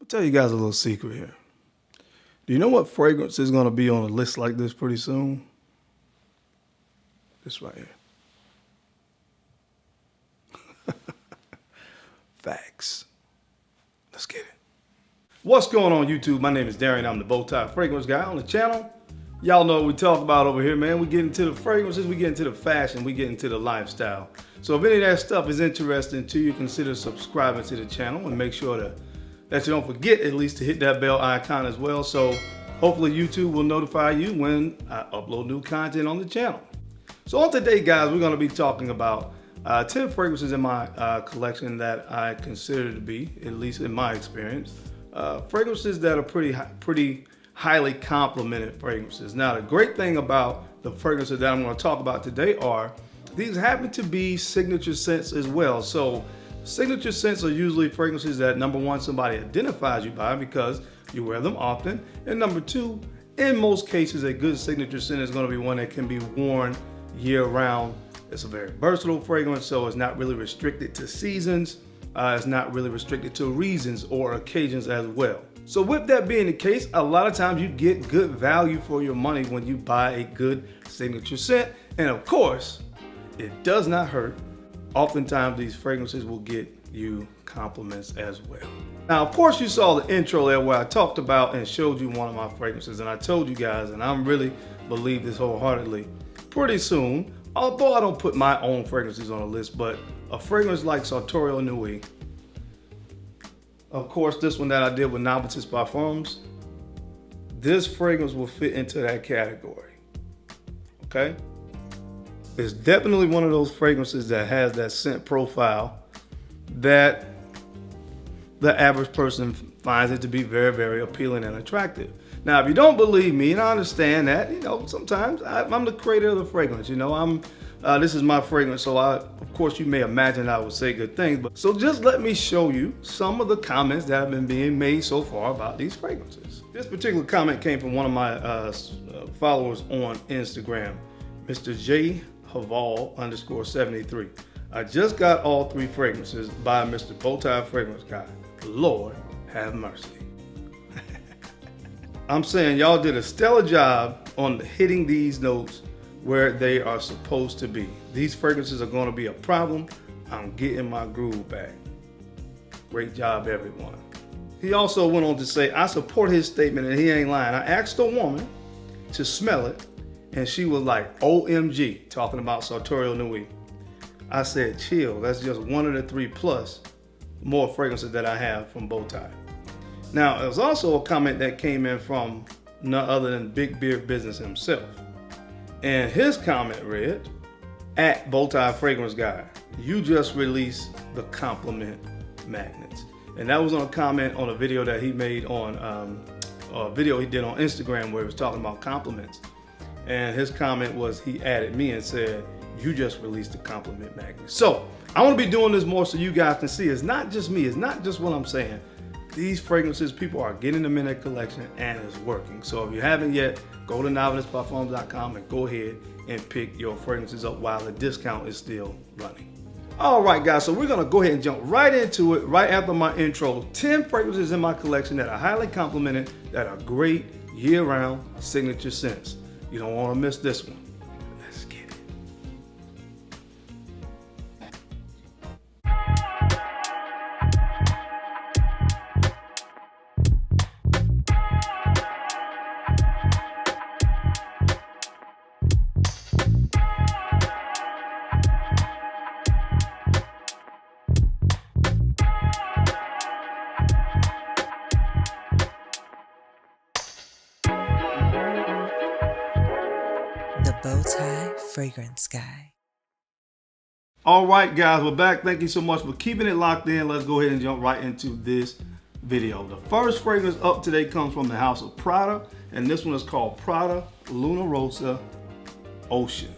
I'll tell you guys a little secret here. Do you know what fragrance is going to be on a list like this pretty soon? This right here. Facts. Let's get it. What's going on, YouTube? My name is Darian. I'm the Bowtie Fragrance Guy on the channel. Y'all know what we talk about over here, man. We get into the fragrances, we get into the fashion, we get into the lifestyle. So if any of that stuff is interesting to you, consider subscribing to the channel and make sure that you don't forget at least to hit that bell icon as well. So hopefully YouTube will notify you when I upload new content on the channel. So on today, guys, we're going to be talking about 10 fragrances in my collection that I consider to be, at least in my experience, fragrances that are pretty highly complimented fragrances. Now, the great thing about the fragrances that I'm going to talk about today are these happen to be signature scents as well. So signature scents are usually fragrances that, number one, somebody identifies you by because you wear them often. And number two, in most cases, a good signature scent is going to be one that can be worn year round. It's a very versatile fragrance, so it's not really restricted to seasons. It's not really restricted to reasons or occasions as well. So with that being the case, a lot of times you get good value for your money when you buy a good signature scent. And of course, it does not hurt. Oftentimes these fragrances will get you compliments as well. Now, of course, you saw the intro there where I talked about and showed you one of my fragrances. And I told you guys, and I'm really believe this wholeheartedly, pretty soon, although I don't put my own fragrances on the list, but a fragrance like Sartorial Nuit, of course, this one that I did with Navitus Parfums, this fragrance will fit into that category, okay? It's definitely one of those fragrances that has that scent profile that the average person finds it to be very, very appealing and attractive. Now, if you don't believe me, and I understand that, you know, sometimes I'm the creator of the fragrance, you know, this is my fragrance, so of course you may imagine I would say good things, but so just let me show you some of the comments that have been being made so far about these fragrances. This particular comment came from one of my followers on Instagram, Mr. J Haval _73. I just got all 3 fragrances by Mr. Bowtie Fragrance Guy. Lord have mercy. I'm saying y'all did a stellar job on hitting these notes where they are supposed to be. These fragrances are going to be a problem. I'm getting my groove back. Great job, everyone. He also went on to say, I support his statement and he ain't lying. I asked a woman to smell it and she was like, OMG, talking about Sartorial Nuit. I said, chill, that's just one of the 3 plus more fragrances that I have from Bowtie. Now, there's also a comment that came in from none other than Big Beard Business himself. And his comment read, at Bowtie Fragrance Guy, you just released the compliment magnets. And that was on a comment on a video that he made on, a video he did on Instagram where he was talking about compliments. And his comment was, he added me and said, you just released the compliment magnet. So I want to be doing this more so you guys can see it's not just me, it's not just what I'm saying. These fragrances, people are getting them in their collection and it's working. So if you haven't yet, go to navitusparfums.com and go ahead and pick your fragrances up while the discount is still running. All right, guys, so we're gonna go ahead and jump right into it right after my intro. 10 fragrances in my collection that are highly complimented, that are great year-round signature scents. You don't wanna miss this one. Let's get it. Bowtie Fragrance Guy. All right, guys, we're back. Thank you so much for keeping it locked in. Let's go ahead and jump right into this video. The first fragrance up today comes from the house of PRADA, and this one is called PRADA Luna Rossa Ocean.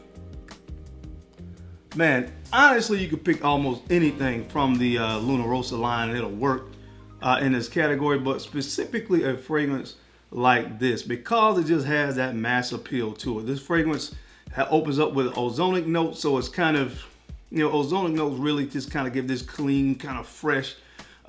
Man, honestly, you could pick almost anything from the Luna Rossa line and it'll work in this category, but specifically a fragrance like this because it just has that mass appeal to it. This fragrance opens up with ozonic notes, so it's kind of, you know, ozonic notes really just kind of give this clean, kind of fresh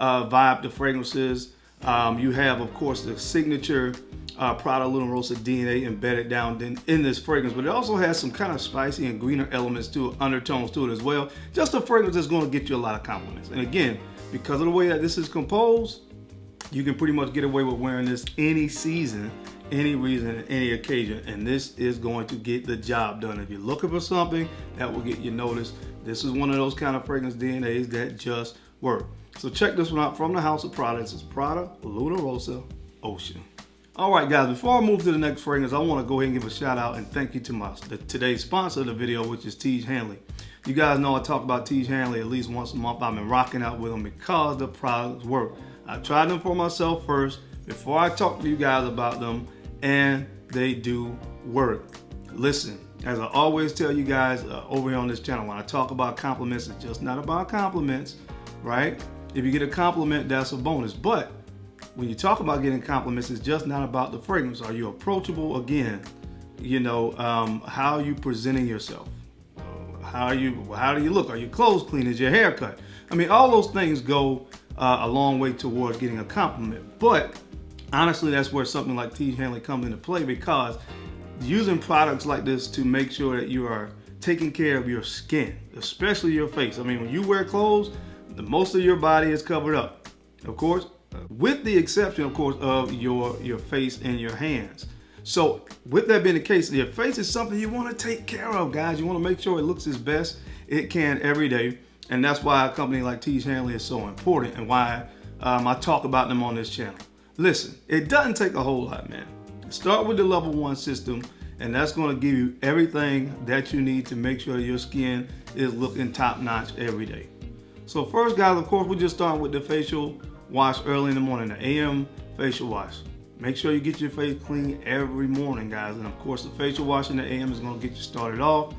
vibe to fragrances. You have, of course, the signature PRADA Luna Rossa DNA embedded down in this fragrance, but it also has some kind of spicy and greener elements to it, undertones to it as well. Just a fragrance that's going to get you a lot of compliments. And again, because of the way that this is composed, you can pretty much get away with wearing this any season, any reason, any occasion, and this is going to get the job done. If you're looking for something that will get you noticed, this is one of those kind of fragrance DNAs that just work. So check this one out from the house of PRADA. This is PRADA Luna Rossa Ocean. All right, guys, before I move to the next fragrance, I want to go ahead and give a shout out and thank you to today's sponsor of the video, which is Tiege Hanley. You guys know I talk about Tiege Hanley at least once a month. I've been rocking out with them because the products work. I tried them for myself first before I talk to you guys about them, and they do work. Listen, as I always tell you guys over here on this channel, when I talk about compliments, it's just not about compliments, right? If you get a compliment, that's a bonus. But when you talk about getting compliments, it's just not about the fragrance. Are you approachable? Again, you know, how are you presenting yourself? How do you look? Are your clothes clean? Is your hair cut? I mean, all those things go a long way towards getting a compliment. But honestly, that's where something like Tiege Hanley comes into play, because using products like this to make sure that you are taking care of your skin, especially your face. I mean, when you wear clothes, the most of your body is covered up, of course, with the exception, of course, of your face and your hands. So with that being the case, your face is something you want to take care of, guys. You want to make sure it looks as best it can every day. And that's why a company like Tiege Hanley is so important, and why I talk about them on this channel. Listen, it doesn't take a whole lot, man. Start with the level 1 system, and that's going to give you everything that you need to make sure your skin is looking top notch every day. So first, guys, of course, we're just starting with the facial wash early in the morning, the AM facial wash. Make sure you get your face clean every morning, guys. And of course, the facial wash in the AM is going to get you started off,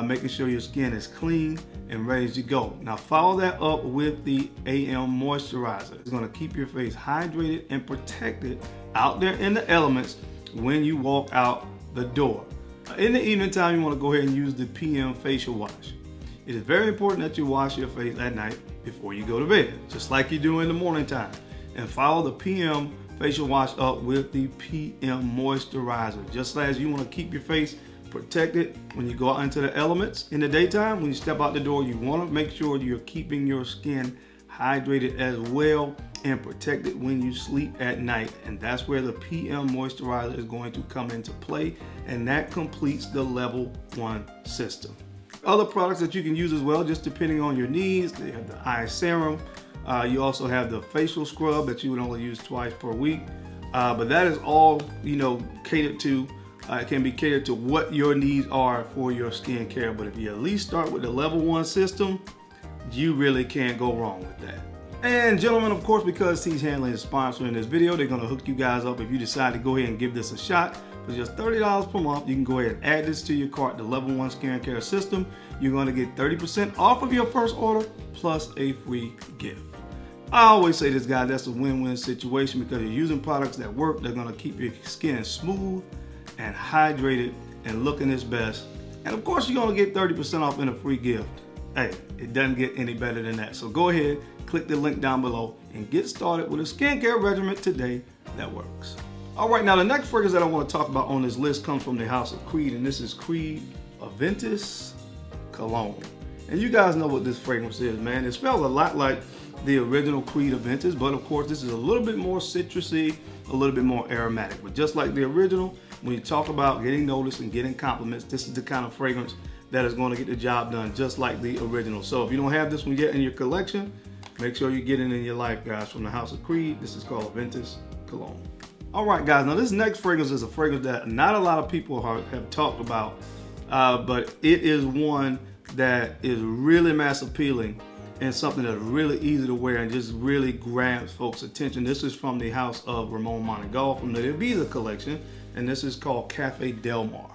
making sure your skin is clean and ready to go. Now follow that up with the AM moisturizer. It's going to keep your face hydrated and protected out there in the elements when you walk out the door. In the evening time, you want to go ahead and use the PM facial wash. It is very important that you wash your face at night before you go to bed, just like you do in the morning time. And follow the PM facial wash up with the PM moisturizer. Just as you want to keep your face protected when you go out into the elements in the daytime, when you step out the door, you want to make sure you're keeping your skin hydrated as well and protected when you sleep at night. And that's where the PM moisturizer is going to come into play, and that completes the level 1 system. Other products that you can use as well, just depending on your needs, they have the eye serum. You also have the facial scrub that you would only use twice per week. But that is all, you know, catered to, it can be catered to what your needs are for your skincare. But if you at least start with the level 1 system, you really can't go wrong with that. And gentlemen, of course, because Tiege Hanley is sponsoring this video, they're gonna hook you guys up if you decide to go ahead and give this a shot. For just $30 per month, you can go ahead and add this to your cart, the level 1 skincare system. You're gonna get 30% off of your first order plus a free gift. I always say this, guys, that's a win-win situation, because you're using products that work. They're gonna keep your skin smooth and hydrated and looking its best. And of course, you're gonna get 30% off in a free gift. Hey, it doesn't get any better than that. So go ahead, click the link down below and get started with a skincare regimen today that works. All right, now the next fragrance that I want to talk about on this list comes from the house of Creed, and this is Creed AVENTUS Cologne. And you guys know what this fragrance is, man. It smells a lot like the original Creed AVENTUS, but of course this is a little bit more citrusy, a little bit more aromatic. But just like the original, when you talk about getting noticed and getting compliments, this is the kind of fragrance that is going to get the job done just like the original. So if you don't have this one yet in your collection, make sure you get it in your life, guys. From the house of Creed, this is called AVENTUS Cologne. All right, guys, now this next fragrance is a fragrance that not a lot of people have talked about, but it is one that is really mass appealing and something that's really easy to wear and just really grabs folks' attention. This is from the house of Ramon Monegal from the Ibiza collection, and this is called Cafe Delmar.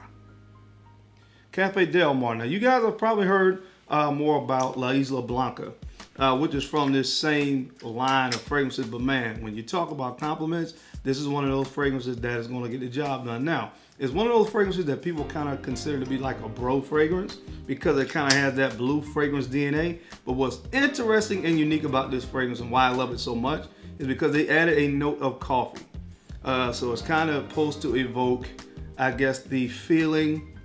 Cafe Delmar. Now, you guys have probably heard more about La Isla Blanca, which is from this same line of fragrances. But man, when you talk about compliments, this is one of those fragrances that is going to get the job done. Now, it's one of those fragrances that people kind of consider to be like a bro fragrance because it kind of has that blue fragrance DNA. But what's interesting and unique about this fragrance and why I love it so much is because they added a note of coffee. So it's kind of supposed to evoke, I guess, the feeling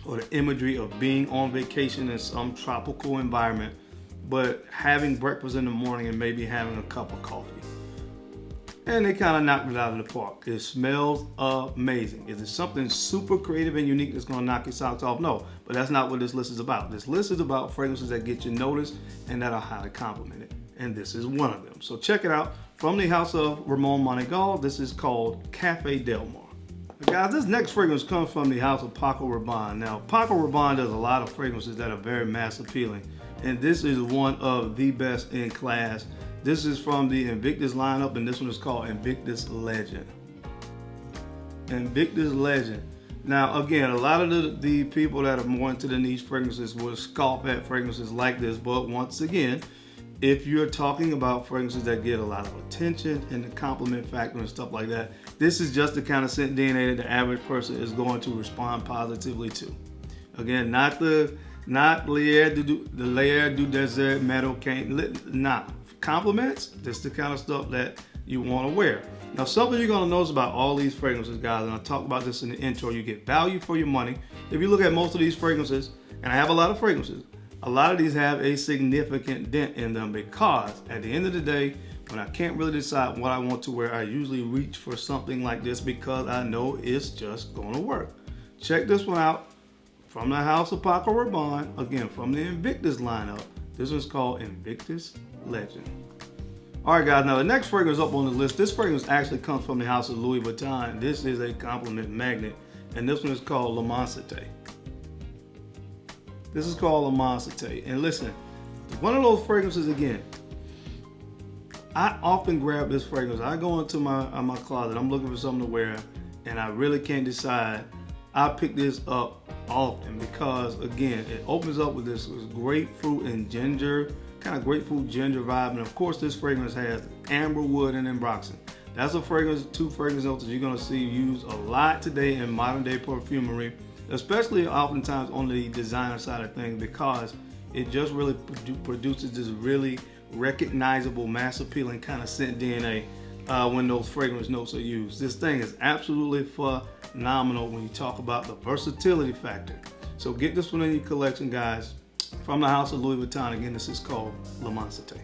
or the imagery of being on vacation in some tropical environment, but having breakfast in the morning and maybe having a cup of coffee. And they kind of knocked it out of the park. It smells amazing. Is it something super creative and unique that's going to knock your socks off? No, but that's not what this list is about. This list is about fragrances that get you noticed and that are highly complimented. And this is one of them. So check it out. From the house of Ramon Monegal, this is called Cafe Delmar. Guys, this next fragrance comes from the house of Paco Rabanne. Now, Paco Rabanne does a lot of fragrances that are very mass appealing, and this is one of the best in class. This is from the Invictus lineup, and this one is called Invictus Legend. Invictus Legend. Now, again, a lot of the people that are more into the niche fragrances will scoff at fragrances like this, but once again, if you're talking about fragrances that get a lot of attention and the compliment factor and stuff like that, this is just the kind of scent DNA that the average person is going to respond positively to. Again, not Lyrik du Désert Meadow Can't, nah. Compliments, this is the kind of stuff that you want to wear. Now, something you're going to notice about all these fragrances, guys, and I talked about this in the intro, you get value for your money. If you look at most of these fragrances, and I have a lot of fragrances, a lot of these have a significant dent in them because at the end of the day, when I can't really decide what I want to wear, I usually reach for something like this because I know it's just going to work. Check this one out from the house of Paco Rabanne, again, from the Invictus lineup. This one's called Invictus Legend. All right, guys, now the next fragrance up on the list, this fragrance actually comes from the house of Louis Vuitton. This is a compliment magnet, and this one is called L'Immensité. This is called L'Immensité. And listen, one of those fragrances, again, I often grab this fragrance. I go into my closet, I'm looking for something to wear, and I really can't decide. I pick this up often because, again, it opens up with this grapefruit and ginger, kind of grapefruit ginger vibe. And of course, this fragrance has amberwood and ambroxan. That's a fragrance, two fragrance notes that you're going to see used a lot today in modern day perfumery, especially oftentimes on the designer side of things, because it just really produces this really recognizable, mass appealing kind of scent DNA when those fragrance notes are used. This thing is absolutely phenomenal when you talk about the versatility factor. So get this one in your collection, guys, from the house of Louis Vuitton. Again, this is called L'Immensité.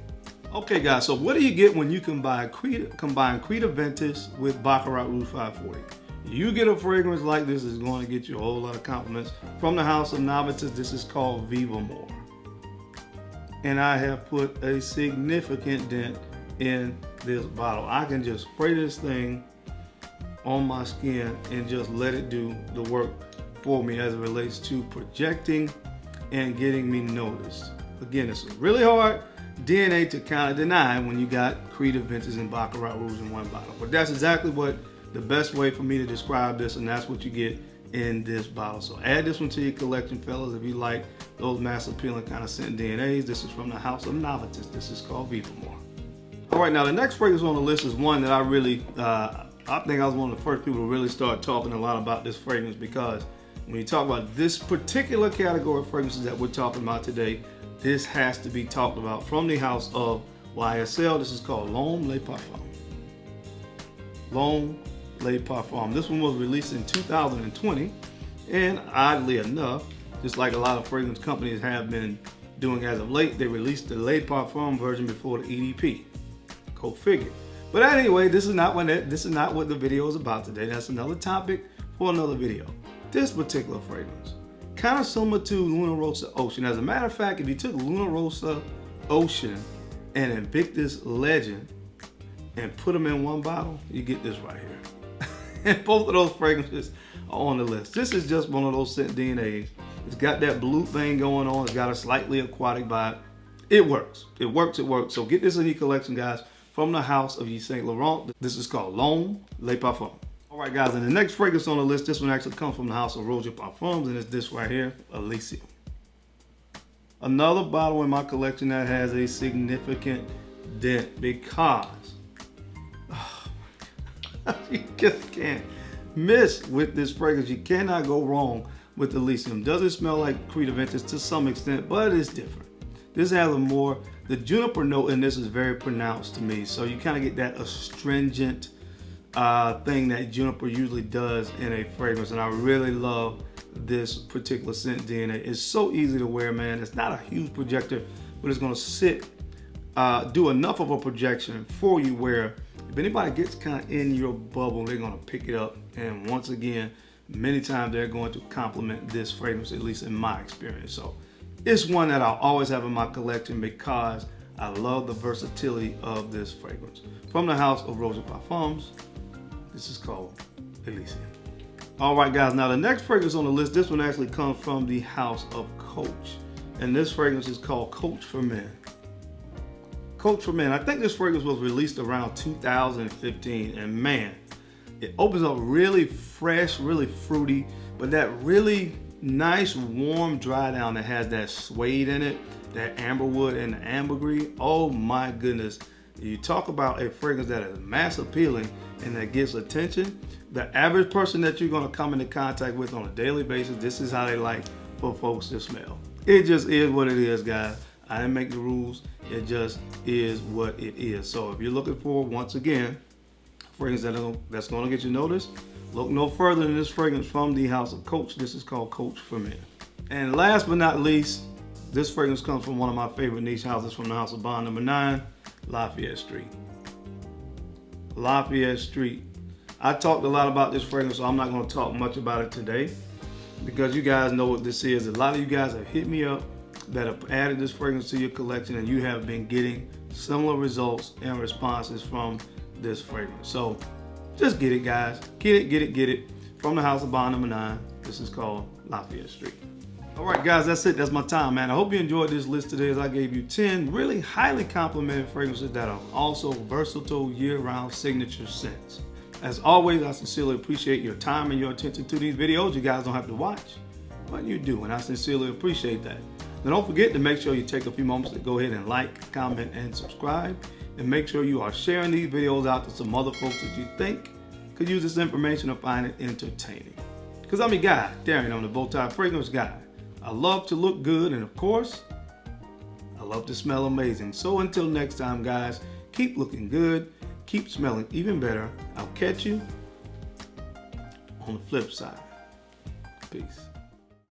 Okay, guys, so what do you get when you combine Creed Aventus with Baccarat Rouge 540? You get a fragrance like this is going to get you a whole lot of compliments. From the house of Navitus, this is called VIVAMOR. And I have put a significant dent in this bottle. I can just spray this thing on my skin and just let it do the work for me as it relates to projecting and getting me noticed. Again, it's really hard DNA to kind of deny when you got Creed Aventus and Baccarat Rouge in one bottle. But that's exactly what the best way for me to describe this, and that's what you get in this bottle. So add this one to your collection, fellas, if you like those mass appealing kind of scent DNAs. This is from the house of Navitus. This is called VIVAMOR. All right, now the next fragrance on the list is one that I really, I think I was one of the first people to really start talking a lot about this fragrance, because when you talk about this particular category of fragrances that we're talking about today, this has to be talked about. From the house of YSL, this is called L'Homme Les Parfums. L'Homme Les Parfums. This one was released in 2020, and oddly enough, just like a lot of fragrance companies have been doing as of late, they released the Les Parfums version before the EDP. Go figure. But anyway, this is not what the video is about today. That's another topic for another video. This particular fragrance, kind of similar to Luna Rossa Ocean. As a matter of fact, if you took Luna Rossa Ocean and Invictus Legend and put them in one bottle, you get this right here. And both of those fragrances are on the list. This is just one of those scent DNAs. It's got that blue thing going on. It's got a slightly aquatic vibe. It works. It works. It works. So get this in your collection, guys, from the house of Yves Saint Laurent. This is called L'Homme Les Parfums. All right, guys, and the next fragrance on the list, this one actually comes from the house of ROSSA Parfums, and it's this right here, Elysium. Another bottle in my collection that has a significant dent because you just can't miss with this fragrance. You cannot go wrong with Elysium. Does it smell like Creed Aventus to some extent, but it's different. This has a more, the juniper note in this is very pronounced to me. So you kind of get that astringent thing that juniper usually does in a fragrance. And I really love this particular scent DNA. It's so easy to wear, man. It's not a huge projector, but it's gonna sit, do enough of a projection for you where if anybody gets kind of in your bubble, they're gonna pick it up. And once again, many times they're going to compliment this fragrance, at least in my experience. So it's one that I'll always have in my collection because I love the versatility of this fragrance. From the house of ROSSA Parfums, this is called Elysium. All right, guys, now the next fragrance on the list, this one actually comes from the house of Coach. And this fragrance is called Coach for Men. Coach for Men, I think this fragrance was released around 2015, and man, it opens up really fresh, really fruity, but that really nice, warm dry down that has that suede in it, that amberwood and the ambergris. Oh my goodness. You talk about a fragrance that is mass appealing and that gets attention. The average person that you're gonna come into contact with on a daily basis, this is how they like for folks to smell. It just is what it is, guys. I didn't make the rules. It just is what it is. So if you're looking for, once again, fragrance that's gonna get you noticed, look no further than this fragrance from the house of Coach. This is called Coach for Men. And last but not least, this fragrance comes from one of my favorite niche houses from the house of Bond, number 9, Lafayette Street. Lafayette Street. I talked a lot about this fragrance, so I'm not gonna talk much about it today because you guys know what this is. A lot of you guys have hit me up that have added this fragrance to your collection and you have been getting similar results and responses from this fragrance. So just get it, guys. Get it. From the house of Bond, number 9. This is called Lafayette Street. All right, guys, that's it. That's my time, man. I hope you enjoyed this list today as I gave you 10 really highly complimented fragrances that are also versatile year-round signature scents. As always, I sincerely appreciate your time and your attention to these videos. You guys don't have to watch, but you do, and I sincerely appreciate that. Now, don't forget to make sure you take a few moments to go ahead and like, comment, and subscribe. And make sure you are sharing these videos out to some other folks that you think could use this information or find it entertaining. Because I'm your guy, Darren, I'm the Bowtie Fragrance Guy. I love to look good, and of course, I love to smell amazing. So until next time, guys, keep looking good, keep smelling even better. I'll catch you on the flip side. Peace.